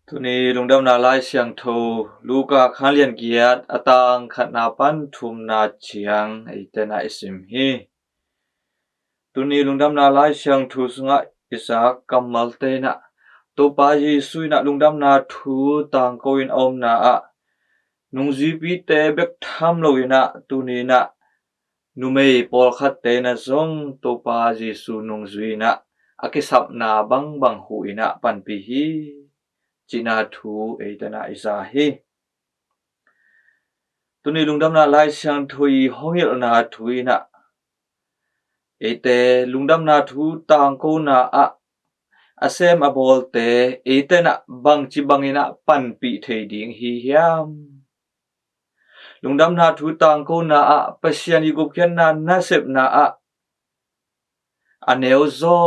Tuni lungdam na lai siang tho luka khalian giat atang khat na pan thum na chiang itena isim hi. Tuni lungdam na lai siang thu sunga isa kamal te na to pa Yesu na lungdam na thu tang ko in om na a nung pi te bek tham lo ina tuni na numei pol khat te na zong to pa Yesu nung zui na akisap na bang hu ina pan pi hi. China thu eitana isa hi tuni lungdam na lai siang thui hongil na thui na ete lungdam na thu tang ko na a asem abol te etena bang chi bangina pan pi thei ding hi hiam lungdam na thu tang ko na a pasian igup khian na nasep na a aneo zo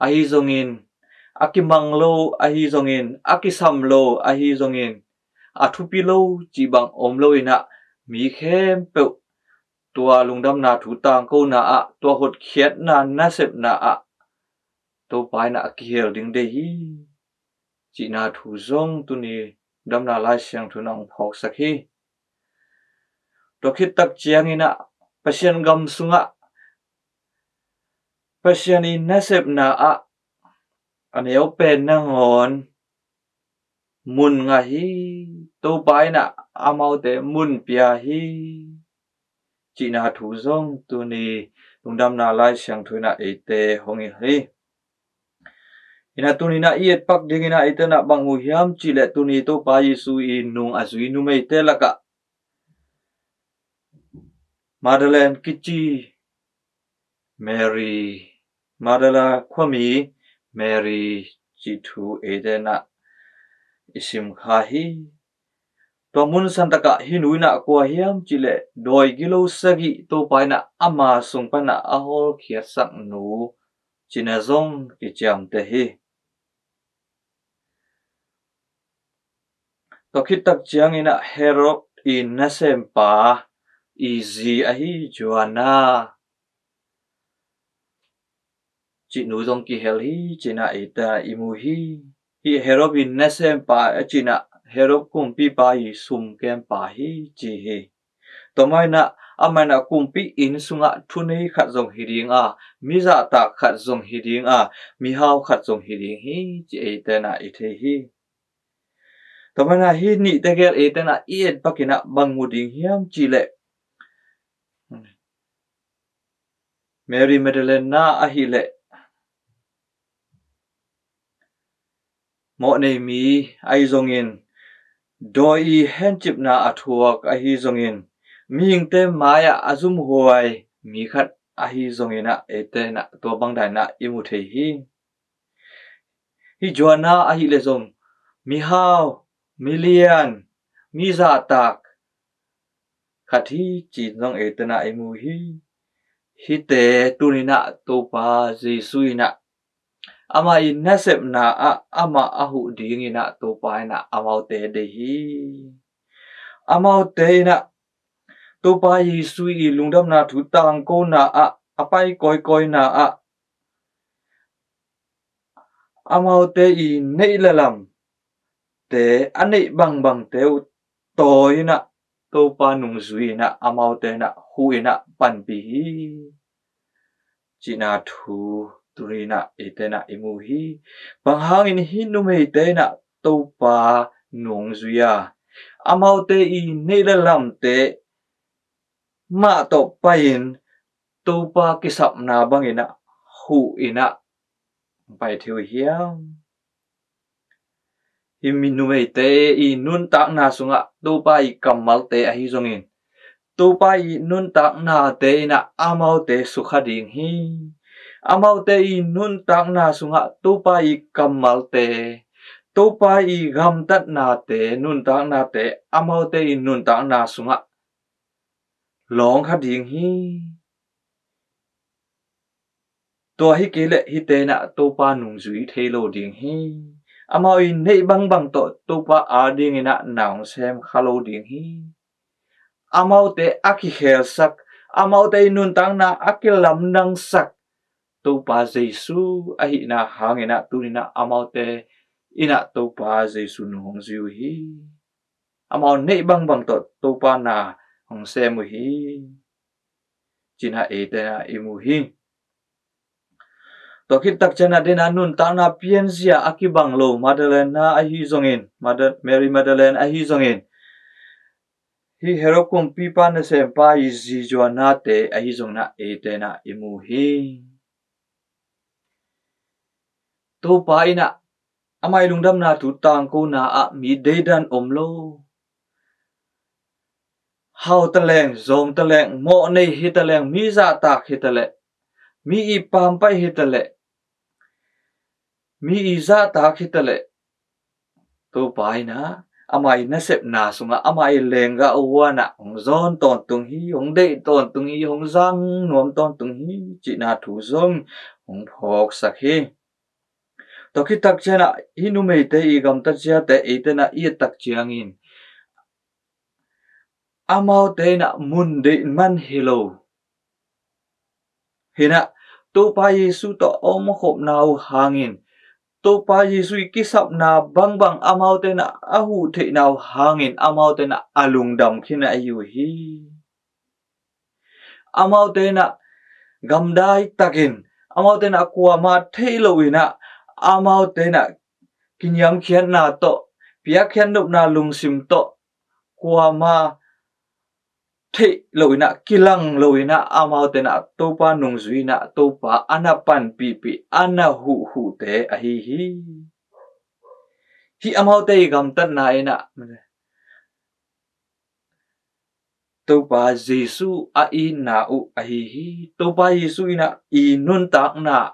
ahi zongin akimanglo ahi zongin akisamlo ahi zongin athupilo chibang omlo ina mi khem pe tua lungdam na thu tang ko na a tua hot khiat na nasep na a to pai na akiel ding de hi chi na thu zong tu ni dam na lai siang thu nang phok sakhi to khit tak chiang ina pasien gam sunga pasien in nasep na a aneo pen na ngon mun nga hi to pai na amau te mun pia hi chi na thu zong tu ni lungdam na lai siang thu na ete hongi hi ina tu ni na iet pak ding ina ete na bangu hiam chi le tu ni to pa Yesu in nung azui nu mei te laka Madeleine kichi Mary Madela khwami Mary chi thu ete na isim kha hi to mun santaka hinuina kwa hiam chile doi gilo sagi to paina ama sungpana ahol khiat sak nu chinazong ki cham te hi to khitak chiang ina Herod in nasem pa easy ahi Joanna chinu zong ki hel hi china ita imu hi Herod in nasem pa china Herod kumpi pa i sum kem pa hi chi hi tomai na amana kumpi in sunga thunei khat zong hiring a miza ta khat zong hiring a mi hau khat zong hiring hi chi etena ithe hi tomai na hi ni tegel etena iet pakina banguding hiam chi le Mary Magdalene na a hi le mo nei mi ai zongin doi hen chip na athuak a hi zongin ming te maya azum huai mi khat ahi zongina etena to bangdai na imu thei hi Joanna ahi le zong mi hau million mi za tak khathi chi zong etena imu hi te tunina to pa Jesuina ama in nasep na ama ahu dingina to pa na amau te de hi amau te na to pa Yesu i lungdam na thu tang ko na apai koi na amau te i nei lalam te anei bang te toi na to pa nung zui na amau te na hui na pan pi china thu turina etena imu hi bang hangin hi nu mei te na to pa nung zuya amau te i nei lalam te ma to pain to pa kisap na bangina hu ina pai thiu hiam himinu te i nun tak na sunga to pa i kamal te a hi zongin to pa i nun tak na te na amau te sukha ding hi amau te i nun tak na sunga to pa i kamal te to pa i gam tat na te nun tak na te amau te i nun tak na sunga long kha ding hi to hi kele hi te na to pa nung zui thelo ding hi amau i nei bang to pa a ding ina naung sem khalo ding hi amau te aki hel sak amau te nun tang na akilam nang sak to pa Jesu ahi na hangina tunina amau te ina to pa Jesu nu hong ziu hi amao nei bang bang to pa na hong se mu hi china e te na imu hi to khit tak chana den anun ta na pianzia akibang lo Madeleine na a hi zongin Mary Magdalene a hi zongin hi herokum pipa na se pa i zi jwana te a hi zong na e te na imu hi to pa ina amai lungdam na tu tang ko na a mi dedan omlo hau taleng zong taleng mo nei hi taleng mi za tak hi tale mi i pam pai hi tale mi i za tak hi tale to pai na amai na sep na sunga amai lenga owana ong zon ton tung hi ong dei ton tung hi ong zang nom ton tung hi chi na thu zong ong phok sak hi to ki tak chana hi nu mei te i gam ta chia te e te na i tak chiang in amau te na mun de man hello hina to pa Yesu to om khop nau hangin to pa Yesu kisap na bang bang amau te na ahu the nau hangin amau te na alung dam khina ayu hi amau te na gamdai takin amau te na kwa ma thailo ina amau te na kinyam khian na to pia khian nup na lung sim to kwa ma thế lối na kilang lối na amau te na topa nung zui na topa anapan pipi ana hu te hi amau te gam tan na ina topa Jesu a i na u hi topa Yesu ina i nun tak na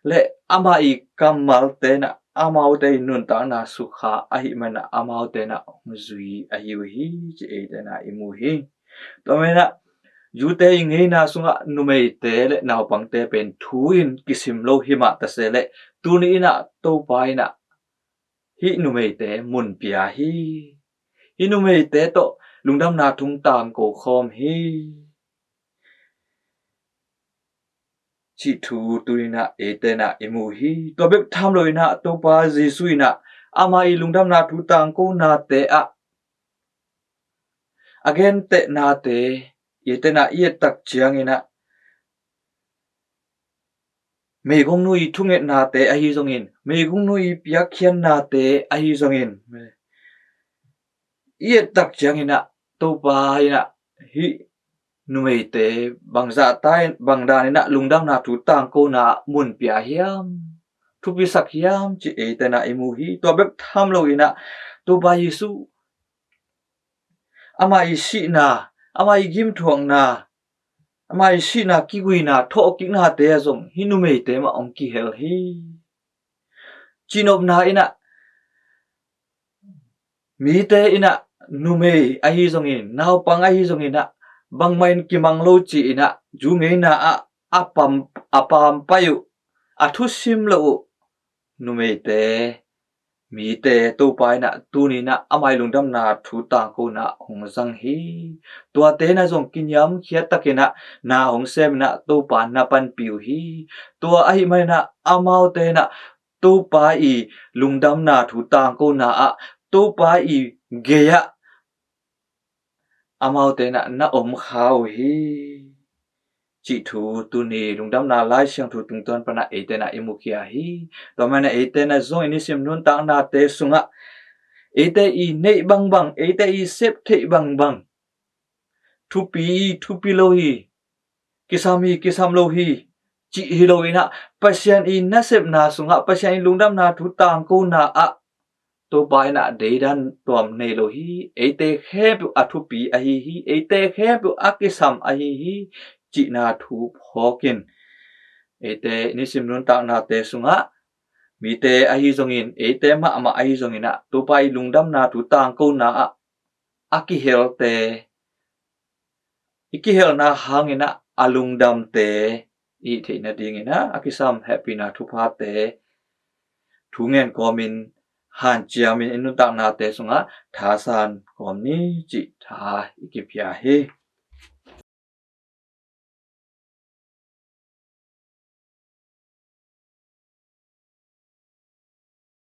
le ama i kamal te na amau te nun tak na sukha hi mana amau te na zui hi chi e te na imu hi to mena yute ngei na sunga numei te le naw pang te pen thuin kisim lo hima ta se le tuni na to pai na hi numei te mun pia hi numei te to lungdam na thung tam ko khom hi chi thu tuina e te na imu hi to bek tham loi na to pa Jesu na ama i lungdam na thu tang ko na te a again te na te yete na ye tak chiang ina mei gong nui thunget na te a hi zongin mei gong nui pia khian na te a hi zongin ye tak chiang ina to pa ina hi numei te bangza tai bangda ina lungdam na thu tang ko na mun pia hiam thu pi sak hiam chi e te na imu hi to bek tham lo ina to pa Yesu ama i si na ama i gim thuang na ama i si na ki gui na tho ki na te zong hi nu mei te ma ong ki hel hi chinop na ina mi te ina nu mei a hi zong in naw pang a hi zong ina bang main ki mang lo chi ina ju ngei na a apam payu a thu sim lo nu mei te mi te to pai na tu ni na amai lungdam na thu ta ko na hong zang hi tua te na zong kinyam khia takena na hong sem na to pa na pan piu hi tua ai mai na amau te na to pa i lungdam na thu ta ko na a to pa i geya amau te na om khao hi chị thu tu ni lungdam na lai siang thu tung ton pana e te na imukia hi to mana e te na zo ini sim nun ta na te sunga e te i nei bang bang e te i sep the bang bang thu pi lo hi kisam lo hi chị hi lo ina pasian i na sep na sunga pasian i lungdam na thu tang ko na a to bai na de dan tom nei lo hi e te khep a thu pi a hi e te khep a kisam a hi chị na thu phokin ete ni simrun ta na te sunga mi te a hi zongin ete ma a hi zongina tu pai lungdam na tu tang ko na a ki hel te iki hel na hangina alungdam te i the na dingina akisam happy na thu pha te thungen komin han chiamin inu ta na te sunga thasan komni chi tha ikipya he